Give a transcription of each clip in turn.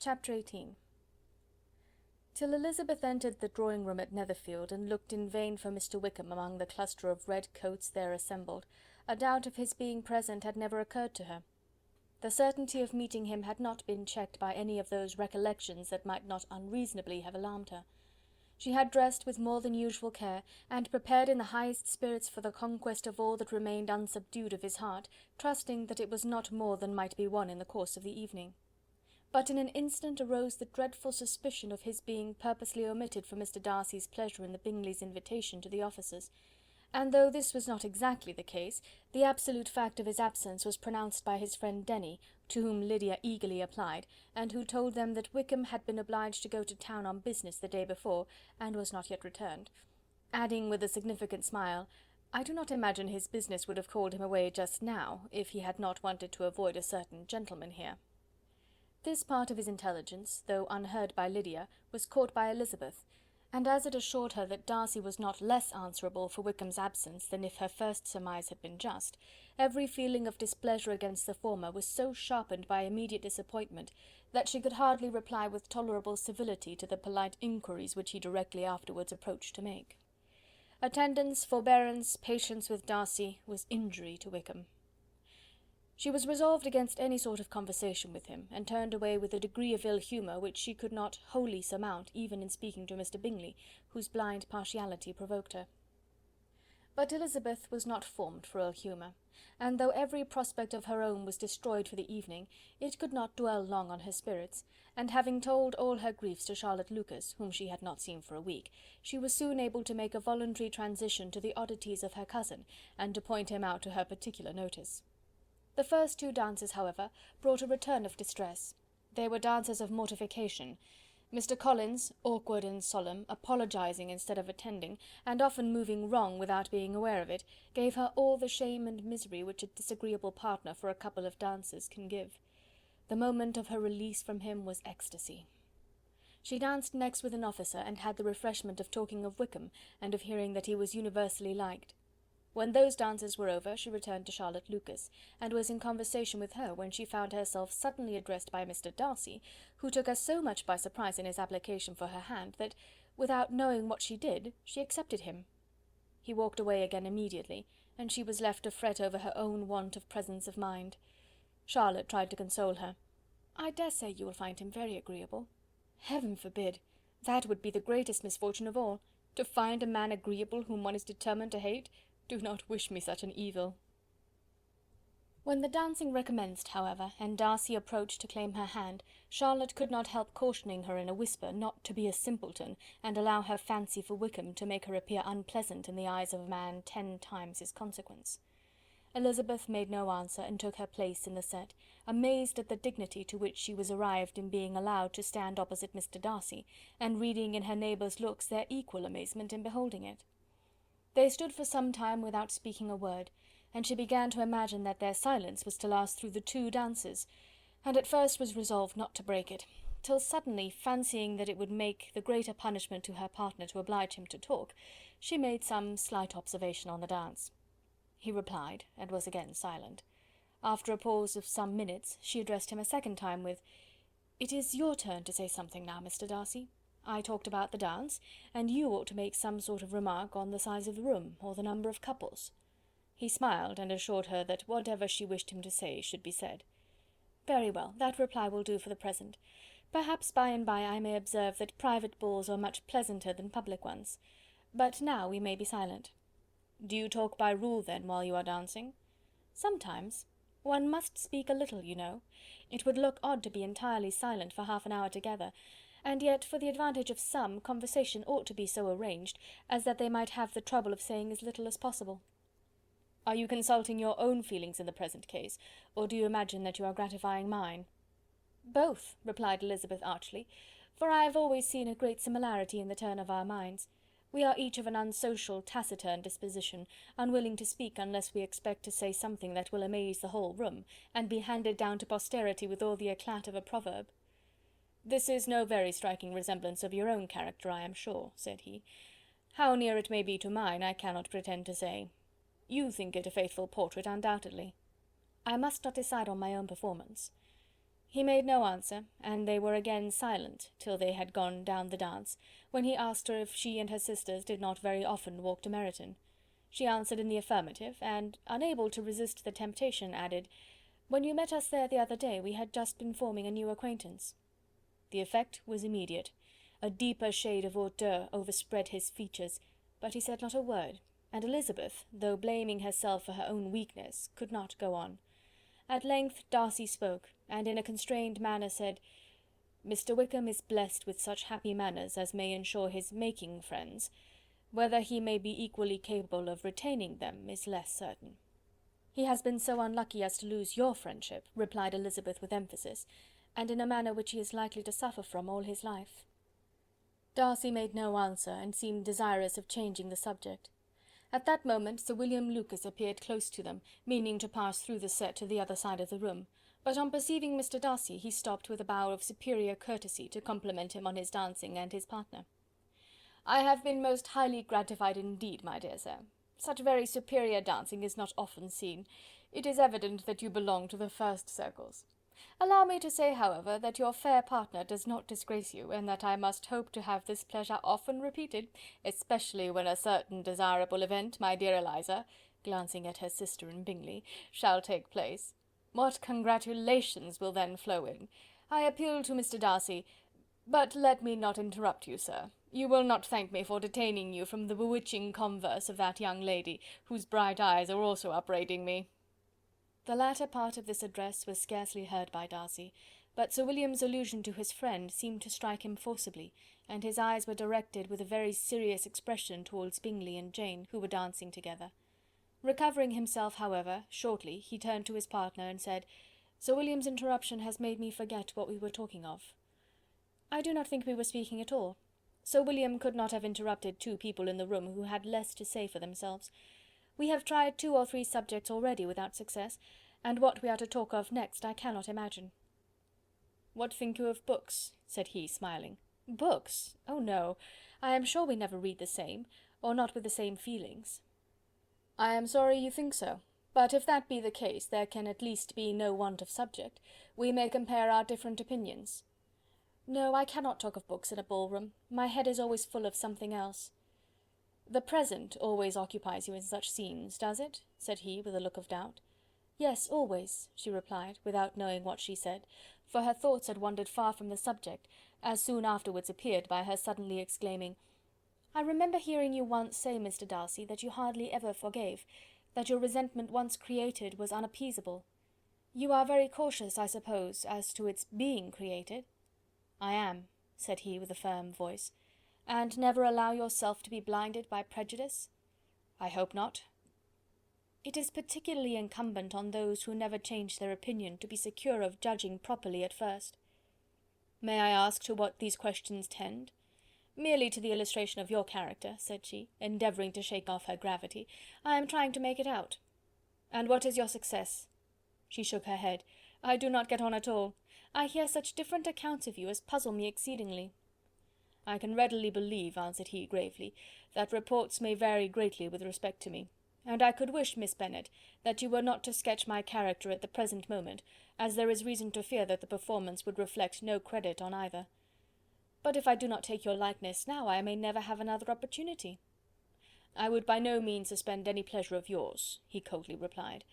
Chapter 18. Till Elizabeth entered the drawing-room at Netherfield, and looked in vain for Mr. Wickham among the cluster of red coats there assembled, a doubt of his being present had never occurred to her. The certainty of meeting him had not been checked by any of those recollections that might not unreasonably have alarmed her. She had dressed with more than usual care, and prepared in the highest spirits for the conquest of all that remained unsubdued of his heart, trusting that it was not more than might be won in the course of the evening. But in an instant arose the dreadful suspicion of his being purposely omitted for Mr. Darcy's pleasure in the Bingleys' invitation to the officers; and though this was not exactly the case, the absolute fact of his absence was pronounced by his friend Denny, to whom Lydia eagerly applied, and who told them that Wickham had been obliged to go to town on business the day before, and was not yet returned; adding with a significant smile, "I do not imagine his business would have called him away just now, if he had not wanted to avoid a certain gentleman here." This part of his intelligence, though unheard by Lydia, was caught by Elizabeth, and as it assured her that Darcy was not less answerable for Wickham's absence than if her first surmise had been just, every feeling of displeasure against the former was so sharpened by immediate disappointment, that she could hardly reply with tolerable civility to the polite inquiries which he directly afterwards approached to make. Attendance, forbearance, patience with Darcy, was injury to Wickham. She was resolved against any sort of conversation with him, and turned away with a degree of ill humour which she could not wholly surmount even in speaking to Mr. Bingley, whose blind partiality provoked her. But Elizabeth was not formed for ill humour, and though every prospect of her own was destroyed for the evening, it could not dwell long on her spirits, and having told all her griefs to Charlotte Lucas, whom she had not seen for a week, she was soon able to make a voluntary transition to the oddities of her cousin, and to point him out to her particular notice. The first two dances, however, brought a return of distress. They were dances of mortification. Mr. Collins, awkward and solemn, apologizing instead of attending, and often moving wrong without being aware of it, gave her all the shame and misery which a disagreeable partner for a couple of dances can give. The moment of her release from him was ecstasy. She danced next with an officer, and had the refreshment of talking of Wickham, and of hearing that he was universally liked. When those dances were over, she returned to Charlotte Lucas, and was in conversation with her when she found herself suddenly addressed by Mr. Darcy, who took her so much by surprise in his application for her hand, that, without knowing what she did, she accepted him. He walked away again immediately, and she was left to fret over her own want of presence of mind. Charlotte tried to console her. "I dare say you will find him very agreeable." "Heaven forbid! That would be the greatest misfortune of all. To find a man agreeable whom one is determined to hate! Do not wish me such an evil." When the dancing recommenced, however, and Darcy approached to claim her hand, Charlotte could not help cautioning her in a whisper not to be a simpleton, and allow her fancy for Wickham to make her appear unpleasant in the eyes of a man 10 times his consequence. Elizabeth made no answer, and took her place in the set, amazed at the dignity to which she was arrived in being allowed to stand opposite Mr. Darcy, and reading in her neighbours' looks their equal amazement in beholding it. They stood for some time without speaking a word, and she began to imagine that their silence was to last through the 2 dances, and at first was resolved not to break it, till suddenly, fancying that it would make the greater punishment to her partner to oblige him to talk, she made some slight observation on the dance. He replied, and was again silent. After a pause of some minutes, she addressed him a second time with, "It is your turn to say something now, Mr. Darcy. I talked about the dance, and you ought to make some sort of remark on the size of the room, or the number of couples." He smiled, and assured her that whatever she wished him to say should be said. "Very well, that reply will do for the present. Perhaps by and by I may observe that private balls are much pleasanter than public ones. But now we may be silent." "Do you talk by rule, then, while you are dancing?" "Sometimes. One must speak a little, you know. It would look odd to be entirely silent for half an hour together, and yet for the advantage of some, conversation ought to be so arranged as that they might have the trouble of saying as little as possible." "Are you consulting your own feelings in the present case, or do you imagine that you are gratifying mine?" "Both," replied Elizabeth archly, "for I have always seen a great similarity in the turn of our minds. We are each of an unsocial, taciturn disposition, unwilling to speak unless we expect to say something that will amaze the whole room, and be handed down to posterity with all the eclat of a proverb." "This is no very striking resemblance of your own character, I am sure," said he. "How near it may be to mine, I cannot pretend to say. You think it a faithful portrait, undoubtedly." "I must not decide on my own performance." He made no answer, and they were again silent till they had gone down the dance, when he asked her if she and her sisters did not very often walk to Meryton. She answered in the affirmative, and, unable to resist the temptation, added, "When you met us there the other day, we had just been forming a new acquaintance." The effect was immediate. A deeper shade of hauteur overspread his features, but he said not a word, and Elizabeth, though blaming herself for her own weakness, could not go on. At length Darcy spoke, and in a constrained manner said, "Mr. Wickham is blessed with such happy manners as may ensure his making friends. Whether he may be equally capable of retaining them is less certain." "He has been so unlucky as to lose your friendship," replied Elizabeth with emphasis, "and in a manner which he is likely to suffer from all his life." Darcy made no answer, and seemed desirous of changing the subject. At that moment Sir William Lucas appeared close to them, meaning to pass through the set to the other side of the room, but on perceiving Mr. Darcy, he stopped with a bow of superior courtesy to compliment him on his dancing and his partner. "I have been most highly gratified indeed, my dear sir. Such very superior dancing is not often seen. It is evident that you belong to the first circles. Allow me to say, however, that your fair partner does not disgrace you, and that I must hope to have this pleasure often repeated, especially when a certain desirable event, my dear Eliza," glancing at her sister in Bingley, "shall take place. What congratulations will then flow in! I appeal to Mr. Darcy. But let me not interrupt you, sir. You will not thank me for detaining you from the bewitching converse of that young lady, whose bright eyes are also upbraiding me." The latter part of this address was scarcely heard by Darcy, but Sir William's allusion to his friend seemed to strike him forcibly, and his eyes were directed with a very serious expression towards Bingley and Jane, who were dancing together. Recovering himself, however, shortly, he turned to his partner and said, "Sir William's interruption has made me forget what we were talking of." "I do not think we were speaking at all. Sir William could not have interrupted two people in the room who had less to say for themselves. We have tried 2 or 3 subjects already without success, and what we are to talk of next I cannot imagine." "What think you of books?" said he, smiling. "Books? Oh no! I am sure we never read the same, or not with the same feelings." "I am sorry you think so, but if that be the case, there can at least be no want of subject. We may compare our different opinions." "No, I cannot talk of books in a ballroom. My head is always full of something else." "The present always occupies you in such scenes, does it?" said he, with a look of doubt. "Yes, always," she replied, without knowing what she said, for her thoughts had wandered far from the subject, as soon afterwards appeared by her suddenly exclaiming, "I remember hearing you once say, Mr. Darcy, that you hardly ever forgave, that your resentment once created was unappeasable. You are very cautious, I suppose, as to its being created?" "I am," said he with a firm voice. "And never allow yourself to be blinded by prejudice?" "I hope not." "It is particularly incumbent on those who never change their opinion to be secure of judging properly at first." "May I ask to what these questions tend?" "Merely to the illustration of your character," said she, endeavouring to shake off her gravity. "I am trying to make it out." "And what is your success?" She shook her head. "I do not get on at all. I hear such different accounts of you as puzzle me exceedingly." "I can readily believe," answered he gravely, "that reports may vary greatly with respect to me, and I could wish, Miss Bennet, that you were not to sketch my character at the present moment, as there is reason to fear that the performance would reflect no credit on either." "But if I do not take your likeness now, I may never have another opportunity." "I would by no means suspend any pleasure of yours," he coldly replied.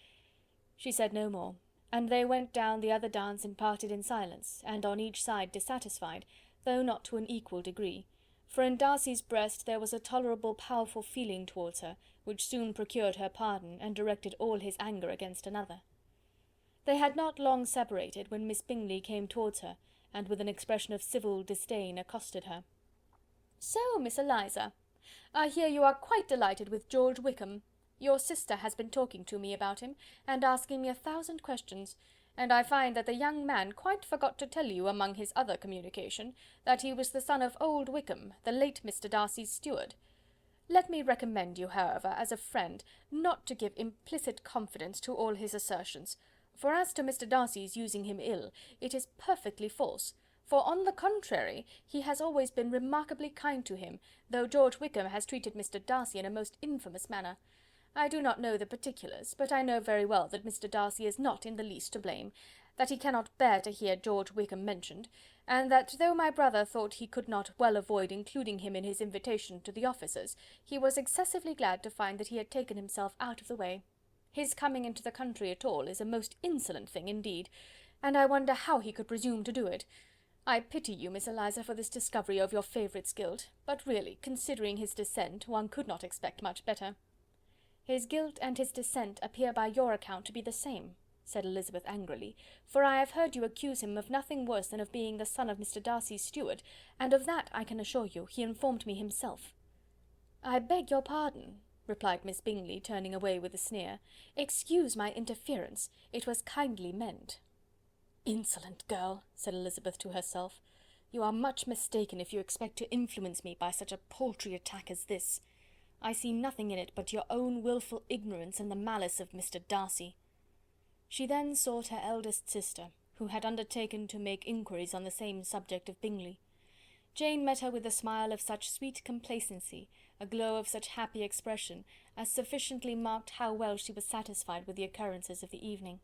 She said no more, and they went down the other dance and parted in silence, and on each side dissatisfied, though not to an equal degree, for in Darcy's breast there was a tolerable powerful feeling towards her, which soon procured her pardon, and directed all his anger against another. They had not long separated when Miss Bingley came towards her, and with an expression of civil disdain accosted her. "So, Miss Eliza, I hear you are quite delighted with George Wickham. Your sister has been talking to me about him, and asking me 1,000 questions, and I find that the young man quite forgot to tell you, among his other communication, that he was the son of old Wickham, the late Mr. Darcy's steward. Let me recommend you, however, as a friend, not to give implicit confidence to all his assertions, for as to Mr. Darcy's using him ill, it is perfectly false, for on the contrary, he has always been remarkably kind to him, though George Wickham has treated Mr. Darcy in a most infamous manner. I do not know the particulars, but I know very well that Mr. Darcy is not in the least to blame, that he cannot bear to hear George Wickham mentioned, and that though my brother thought he could not well avoid including him in his invitation to the officers, he was excessively glad to find that he had taken himself out of the way. His coming into the country at all is a most insolent thing indeed, and I wonder how he could presume to do it. I pity you, Miss Eliza, for this discovery of your favourite's guilt, but really, considering his descent, one could not expect much better." "His guilt and his descent appear by your account to be the same," said Elizabeth angrily, "for I have heard you accuse him of nothing worse than of being the son of Mr. Darcy's steward, and of that, I can assure you, he informed me himself." "I beg your pardon," replied Miss Bingley, turning away with a sneer. "Excuse my interference, it was kindly meant." "Insolent girl," said Elizabeth to herself, "you are much mistaken if you expect to influence me by such a paltry attack as this. I see nothing in it but your own wilful ignorance and the malice of Mr. Darcy." She then sought her eldest sister, who had undertaken to make inquiries on the same subject of Bingley. Jane met her with a smile of such sweet complacency, a glow of such happy expression, as sufficiently marked how well she was satisfied with the occurrences of the evening.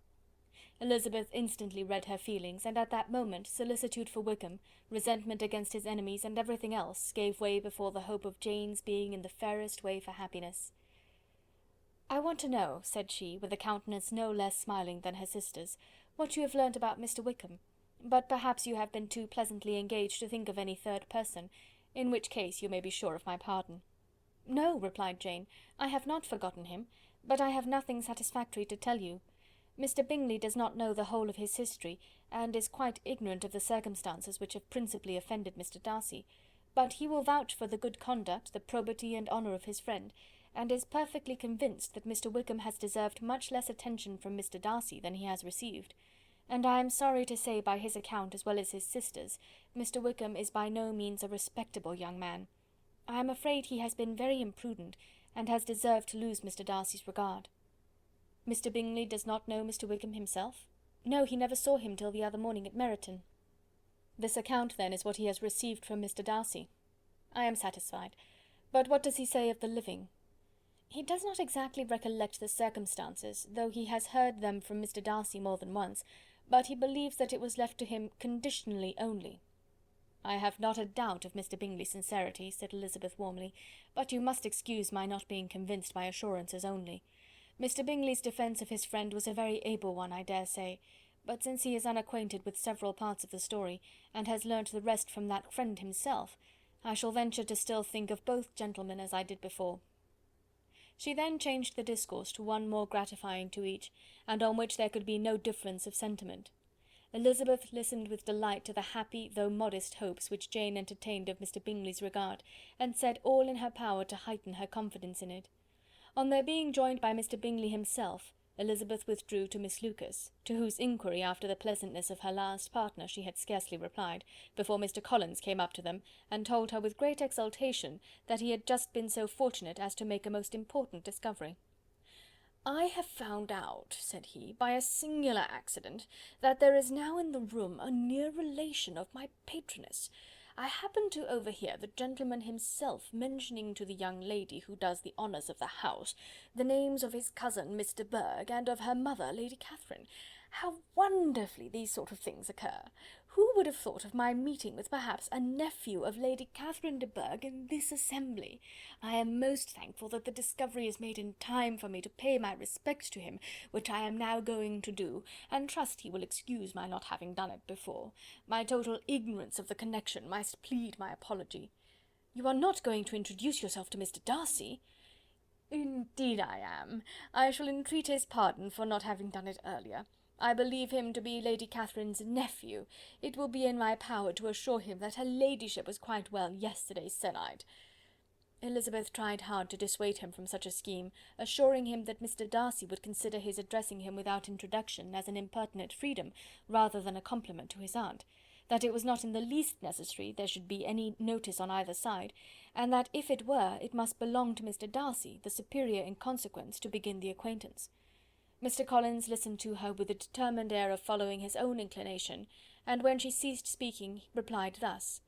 Elizabeth instantly read her feelings, and at that moment solicitude for Wickham, resentment against his enemies, and everything else, gave way before the hope of Jane's being in the fairest way for happiness. "I want to know," said she, with a countenance no less smiling than her sister's, "what you have learnt about Mr. Wickham; but perhaps you have been too pleasantly engaged to think of any third person, in which case you may be sure of my pardon." "No," replied Jane, "I have not forgotten him, but I have nothing satisfactory to tell you. Mr. Bingley does not know the whole of his history, and is quite ignorant of the circumstances which have principally offended Mr. Darcy, but he will vouch for the good conduct, the probity and honour of his friend, and is perfectly convinced that Mr. Wickham has deserved much less attention from Mr. Darcy than he has received, and I am sorry to say by his account as well as his sister's, Mr. Wickham is by no means a respectable young man. I am afraid he has been very imprudent, and has deserved to lose Mr. Darcy's regard." "Mr. Bingley does not know Mr. Wickham himself?" "No, he never saw him till the other morning at Meryton." "This account, then, is what he has received from Mr. Darcy. I am satisfied. But what does he say of the living?" "He does not exactly recollect the circumstances, though he has heard them from Mr. Darcy more than once, but he believes that it was left to him conditionally only." "I have not a doubt of Mr. Bingley's sincerity," said Elizabeth warmly, "but you must excuse my not being convinced by assurances only. Mr. Bingley's defence of his friend was a very able one, I dare say, but since he is unacquainted with several parts of the story, and has learnt the rest from that friend himself, I shall venture to still think of both gentlemen as I did before." She then changed the discourse to one more gratifying to each, and on which there could be no difference of sentiment. Elizabeth listened with delight to the happy, though modest hopes which Jane entertained of Mr. Bingley's regard, and said all in her power to heighten her confidence in it. On their being joined by Mr. Bingley himself, Elizabeth withdrew to Miss Lucas, to whose inquiry after the pleasantness of her last partner she had scarcely replied, before Mr. Collins came up to them, and told her with great exultation that he had just been so fortunate as to make a most important discovery. "I have found out," said he, "by a singular accident, that there is now in the room a near relation of my patroness. I happened to overhear the gentleman himself mentioning to the young lady who does the honours of the house the names of his cousin Miss de Bourgh and of her mother Lady Catherine. How wonderfully these sort of things occur! Who would have thought of my meeting with perhaps a nephew of Lady Catherine de Bourgh in this assembly? I am most thankful that the discovery is made in time for me to pay my respects to him, which I am now going to do, and trust he will excuse my not having done it before. My total ignorance of the connection must plead my apology." "You are not going to introduce yourself to Mr. Darcy?" "Indeed I am. I shall entreat his pardon for not having done it earlier. I believe him to be Lady Catherine's nephew. It will be in my power to assure him that her ladyship was quite well yesterday se'nnight." Elizabeth tried hard to dissuade him from such a scheme, assuring him that Mr. Darcy would consider his addressing him without introduction as an impertinent freedom, rather than a compliment to his aunt, that it was not in the least necessary there should be any notice on either side, and that if it were, it must belong to Mr. Darcy, the superior in consequence, to begin the acquaintance. Mr. Collins listened to her with a determined air of following his own inclination, and when she ceased speaking, replied thus: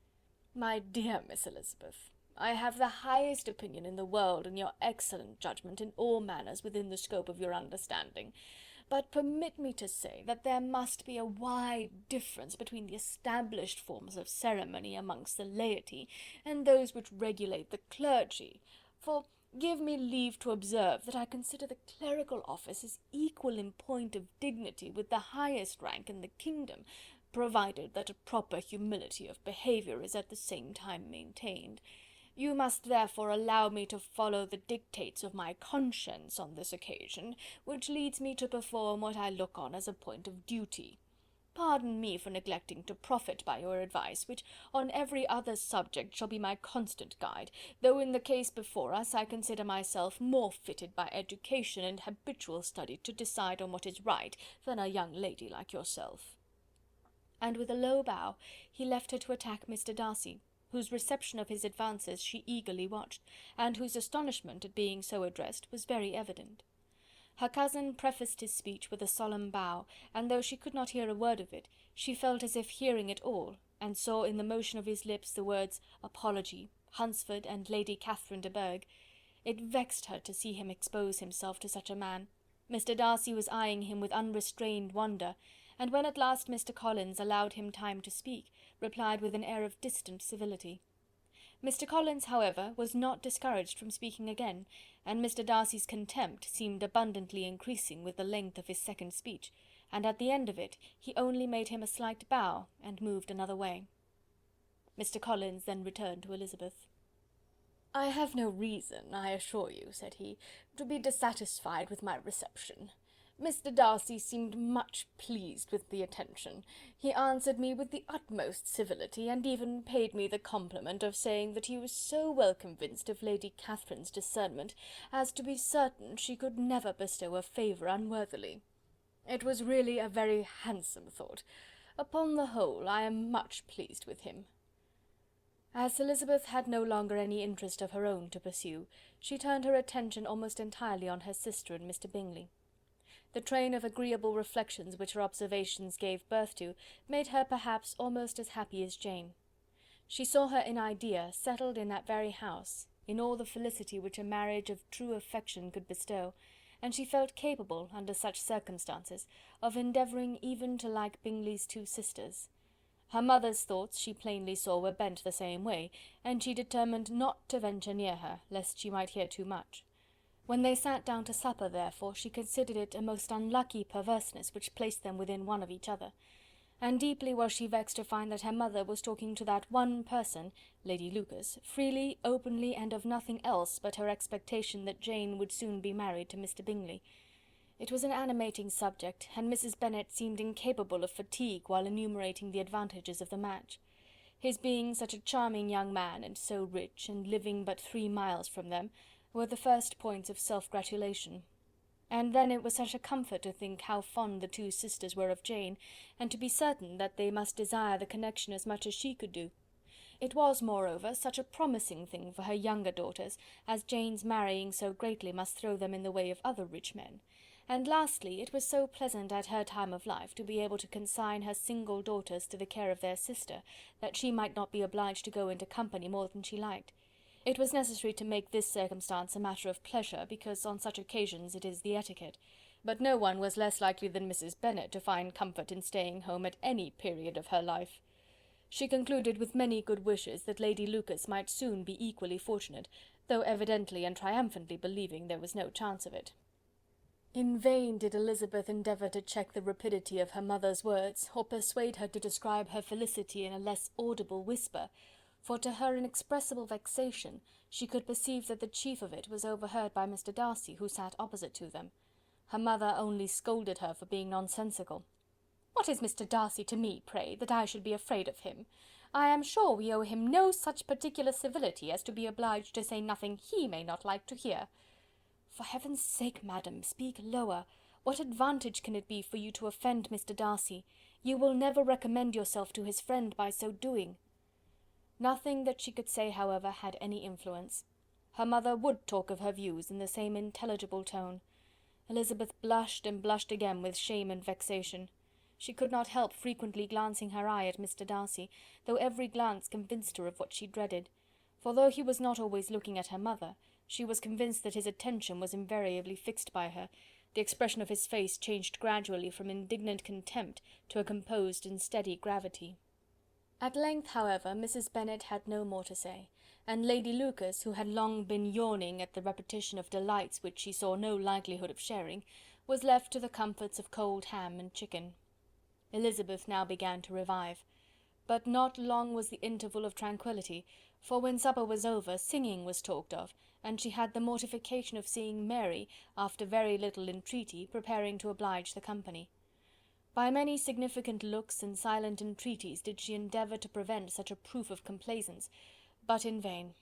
"My dear Miss Elizabeth, I have the highest opinion in the world in your excellent judgment in all matters within the scope of your understanding, but permit me to say that there must be a wide difference between the established forms of ceremony amongst the laity and those which regulate the clergy, for give me leave to observe that I consider the clerical office as equal in point of dignity with the highest rank in the kingdom, provided that a proper humility of behaviour is at the same time maintained. You must therefore allow me to follow the dictates of my conscience on this occasion, which leads me to perform what I look on as a point of duty. Pardon me for neglecting to profit by your advice, which on every other subject shall be my constant guide, though in the case before us I consider myself more fitted by education and habitual study to decide on what is right than a young lady like yourself." And with a low bow he left her to attack Mr. Darcy, whose reception of his advances she eagerly watched, and whose astonishment at being so addressed was very evident. Her cousin prefaced his speech with a solemn bow, and though she could not hear a word of it, she felt as if hearing it all, and saw in the motion of his lips the words apology, Hunsford, and Lady Catherine de Bourgh. It vexed her to see him expose himself to such a man. Mr. Darcy was eyeing him with unrestrained wonder, and when at last Mr. Collins allowed him time to speak, replied with an air of distant civility. Mr. Collins, however, was not discouraged from speaking again, and Mr. Darcy's contempt seemed abundantly increasing with the length of his second speech, and at the end of it he only made him a slight bow and moved another way. Mr. Collins then returned to Elizabeth. "I have no reason, I assure you," said he, "to be dissatisfied with my reception. Mr. Darcy seemed much pleased with the attention. He answered me with the utmost civility, and even paid me the compliment of saying that he was so well convinced of Lady Catherine's discernment as to be certain she could never bestow a favour unworthily. It was really a very handsome thought. Upon the whole, I am much pleased with him." As Elizabeth had no longer any interest of her own to pursue, she turned her attention almost entirely on her sister and Mr. Bingley. The train of agreeable reflections which her observations gave birth to made her perhaps almost as happy as Jane. She saw her in idea settled in that very house, in all the felicity which a marriage of true affection could bestow, and she felt capable, under such circumstances, of endeavouring even to like Bingley's two sisters. Her mother's thoughts she plainly saw were bent the same way, and she determined not to venture near her, lest she might hear too much. When they sat down to supper, therefore, she considered it a most unlucky perverseness which placed them within one of each other, and deeply was she vexed to find that her mother was talking to that one person, Lady Lucas, freely, openly, and of nothing else but her expectation that Jane would soon be married to Mr. Bingley. It was an animating subject, and Mrs. Bennet seemed incapable of fatigue while enumerating the advantages of the match. His being such a charming young man, and so rich, and living but 3 miles from them, were the first points of self-gratulation. And then it was such a comfort to think how fond the two sisters were of Jane, and to be certain that they must desire the connection as much as she could do. It was, moreover, such a promising thing for her younger daughters, as Jane's marrying so greatly must throw them in the way of other rich men. And lastly, it was so pleasant at her time of life to be able to consign her single daughters to the care of their sister, that she might not be obliged to go into company more than she liked. It was necessary to make this circumstance a matter of pleasure, because on such occasions it is the etiquette, but no one was less likely than Mrs. Bennet to find comfort in staying home at any period of her life. She concluded with many good wishes that Lady Lucas might soon be equally fortunate, though evidently and triumphantly believing there was no chance of it. In vain did Elizabeth endeavour to check the rapidity of her mother's words, or persuade her to describe her felicity in a less audible whisper, for to her inexpressible vexation she could perceive that the chief of it was overheard by Mr. Darcy, who sat opposite to them. Her mother only scolded her for being nonsensical. "What is Mr. Darcy to me, pray, that I should be afraid of him? I am sure we owe him no such particular civility as to be obliged to say nothing he may not like to hear." "For heaven's sake, madam, speak lower. What advantage can it be for you to offend Mr. Darcy? You will never recommend yourself to his friend by so doing." Nothing that she could say, however, had any influence. Her mother would talk of her views in the same intelligible tone. Elizabeth blushed and blushed again with shame and vexation. She could not help frequently glancing her eye at Mr. Darcy, though every glance convinced her of what she dreaded, for though he was not always looking at her mother, she was convinced that his attention was invariably fixed by her, The expression of his face changed gradually from indignant contempt to a composed and steady gravity. At length, however, Mrs. Bennet had no more to say, and Lady Lucas, who had long been yawning at the repetition of delights which she saw no likelihood of sharing, was left to the comforts of cold ham and chicken. Elizabeth now began to revive. But not long was the interval of tranquillity, for when supper was over, singing was talked of, and she had the mortification of seeing Mary, after very little entreaty, preparing to oblige the company. By many significant looks and silent entreaties did she endeavour to prevent such a proof of complaisance, but in vain.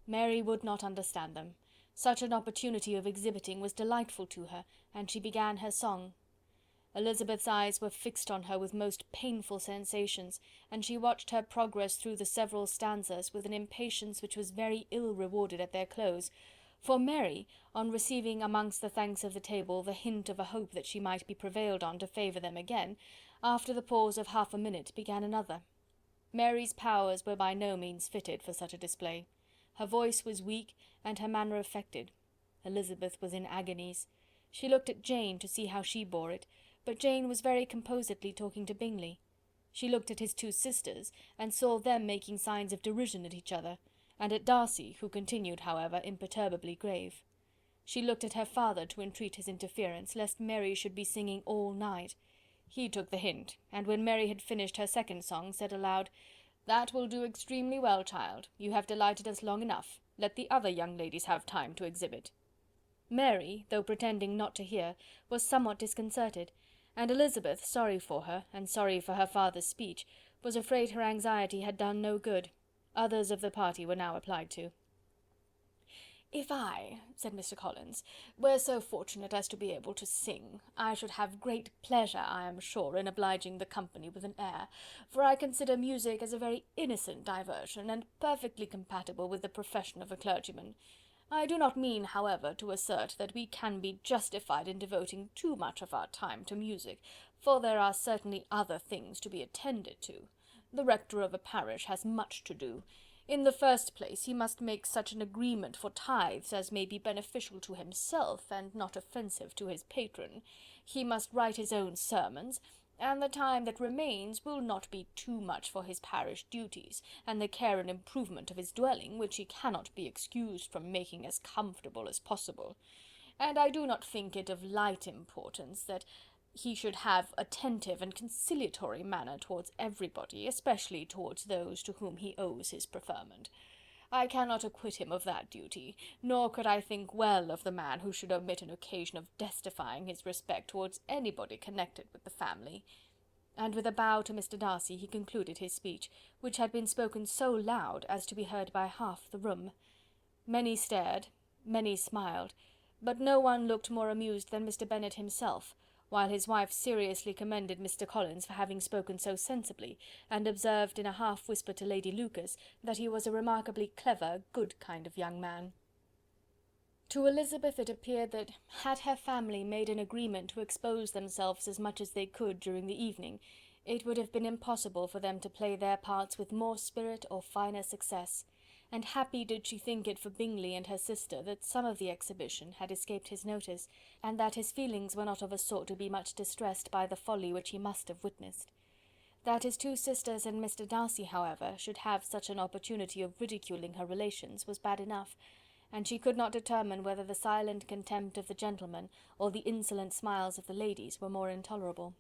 Mary would not understand them. Such an opportunity of exhibiting was delightful to her, and she began her song. Elizabeth's eyes were fixed on her with most painful sensations, and she watched her progress through the several stanzas with an impatience which was very ill rewarded at their close, for Mary, on receiving amongst the thanks of the table the hint of a hope that she might be prevailed on to favour them again, after the pause of half a minute began another. Mary's powers were by no means fitted for such a display. Her voice was weak, and her manner affected. Elizabeth was in agonies. She looked at Jane to see how she bore it, but Jane was very composedly talking to Bingley. She looked at his two sisters, and saw them making signs of derision at each other, and at Darcy, who continued, however, imperturbably grave. She looked at her father to entreat his interference, lest Mary should be singing all night. He took the hint, and when Mary had finished her second song, said aloud, "That will do extremely well, child. You have delighted us long enough. Let the other young ladies have time to exhibit." Mary, though pretending not to hear, was somewhat disconcerted, and Elizabeth, sorry for her, and sorry for her father's speech, was afraid her anxiety had done no good. Others of the party were now applied to. "If I," said Mr. Collins, "were so fortunate as to be able to sing, I should have great pleasure, I am sure, in obliging the company with an air, for I consider music as a very innocent diversion, and perfectly compatible with the profession of a clergyman. I do not mean, however, to assert that we can be justified in devoting too much of our time to music, for there are certainly other things to be attended to. The rector of a parish has much to do. In the first place, he must make such an agreement for tithes as may be beneficial to himself, and not offensive to his patron. He must write his own sermons, and the time that remains will not be too much for his parish duties, and the care and improvement of his dwelling, which he cannot be excused from making as comfortable as possible. And I do not think it of light importance that he should have attentive and conciliatory manner towards everybody, especially towards those to whom he owes his preferment. I cannot acquit him of that duty, nor could I think well of the man who should omit an occasion of testifying his respect towards anybody connected with the family." And with a bow to Mr. Darcy he concluded his speech, which had been spoken so loud as to be heard by half the room. Many stared, many smiled, but no one looked more amused than Mr. Bennet himself, while his wife seriously commended Mr. Collins for having spoken so sensibly, and observed in a half whisper to Lady Lucas that he was a remarkably clever, good kind of young man. To Elizabeth it appeared that, had her family made an agreement to expose themselves as much as they could during the evening, it would have been impossible for them to play their parts with more spirit or finer success, and happy did she think it for Bingley and her sister that some of the exhibition had escaped his notice, and that his feelings were not of a sort to be much distressed by the folly which he must have witnessed. That his two sisters and Mr. Darcy, however, should have such an opportunity of ridiculing her relations was bad enough, and she could not determine whether the silent contempt of the gentlemen or the insolent smiles of the ladies were more intolerable.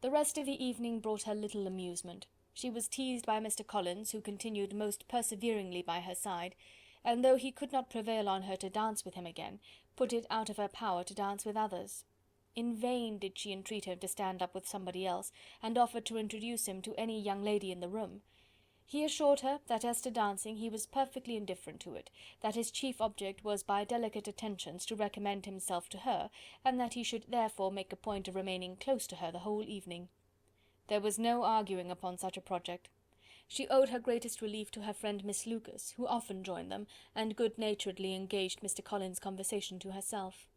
The rest of the evening brought her little amusement. She was teased by Mr. Collins, who continued most perseveringly by her side, and though he could not prevail on her to dance with him again, put it out of her power to dance with others. In vain did she entreat him to stand up with somebody else, and offered to introduce him to any young lady in the room. He assured her that as to dancing he was perfectly indifferent to it, that his chief object was by delicate attentions to recommend himself to her, and that he should therefore make a point of remaining close to her the whole evening. There was no arguing upon such a project. She owed her greatest relief to her friend Miss Lucas, who often joined them, and good-naturedly engaged Mr. Collins' conversation to herself.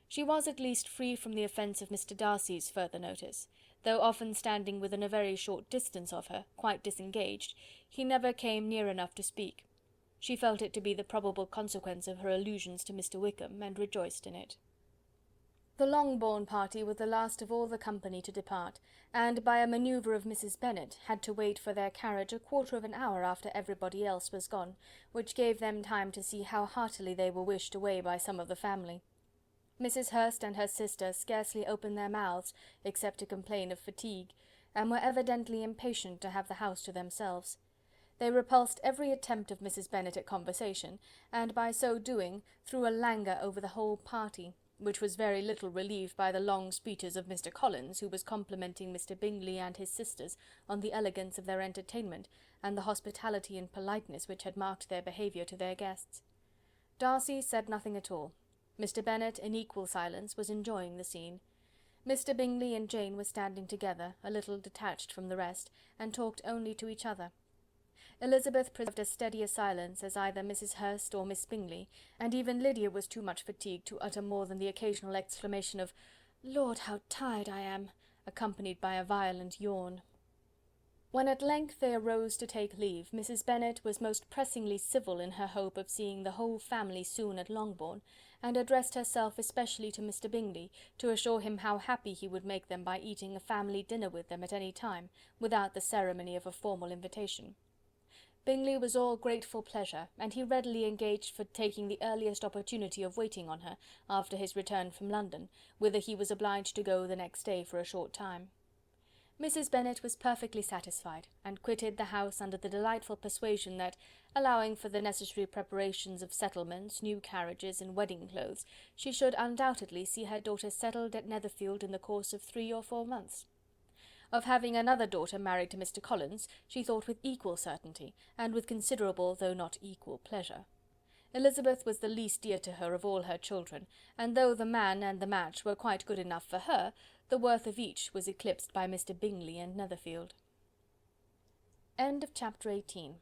She was at least free from the offence of Mr. Darcy's further notice. Though often standing within a very short distance of her, quite disengaged, he never came near enough to speak. She felt it to be the probable consequence of her allusions to Mr. Wickham, and rejoiced in it. The Longbourn party were the last of all the company to depart, and by a manoeuvre of Mrs. Bennet had to wait for their carriage a quarter of an hour after everybody else was gone, which gave them time to see how heartily they were wished away by some of the family. Mrs. Hurst and her sister scarcely opened their mouths, except to complain of fatigue, and were evidently impatient to have the house to themselves. They repulsed every attempt of Mrs. Bennet at conversation, and by so doing threw a languor over the whole party, which was very little relieved by the long speeches of Mr. Collins, who was complimenting Mr. Bingley and his sisters on the elegance of their entertainment, and the hospitality and politeness which had marked their behaviour to their guests. Darcy said nothing at all. Mr. Bennet, in equal silence, was enjoying the scene. Mr. Bingley and Jane were standing together, a little detached from the rest, and talked only to each other. Elizabeth preserved as steady a silence as either Mrs. Hurst or Miss Bingley, and even Lydia was too much fatigued to utter more than the occasional exclamation of "Lord, how tired I am!" accompanied by a violent yawn. When at length they arose to take leave, Mrs. Bennet was most pressingly civil in her hope of seeing the whole family soon at Longbourn, and addressed herself especially to Mr. Bingley, to assure him how happy he would make them by eating a family dinner with them at any time, without the ceremony of a formal invitation. Bingley was all grateful pleasure, and he readily engaged for taking the earliest opportunity of waiting on her, after his return from London, whither he was obliged to go the next day for a short time. Mrs. Bennet was perfectly satisfied, and quitted the house under the delightful persuasion that, allowing for the necessary preparations of settlements, new carriages, and wedding clothes, she should undoubtedly see her daughter settled at Netherfield in the course of 3 or 4 months. Of having another daughter married to Mr. Collins, she thought with equal certainty, and with considerable though not equal pleasure. Elizabeth was the least dear to her of all her children, and though the man and the match were quite good enough for her, the worth of each was eclipsed by Mr. Bingley and Netherfield. Chapter 18.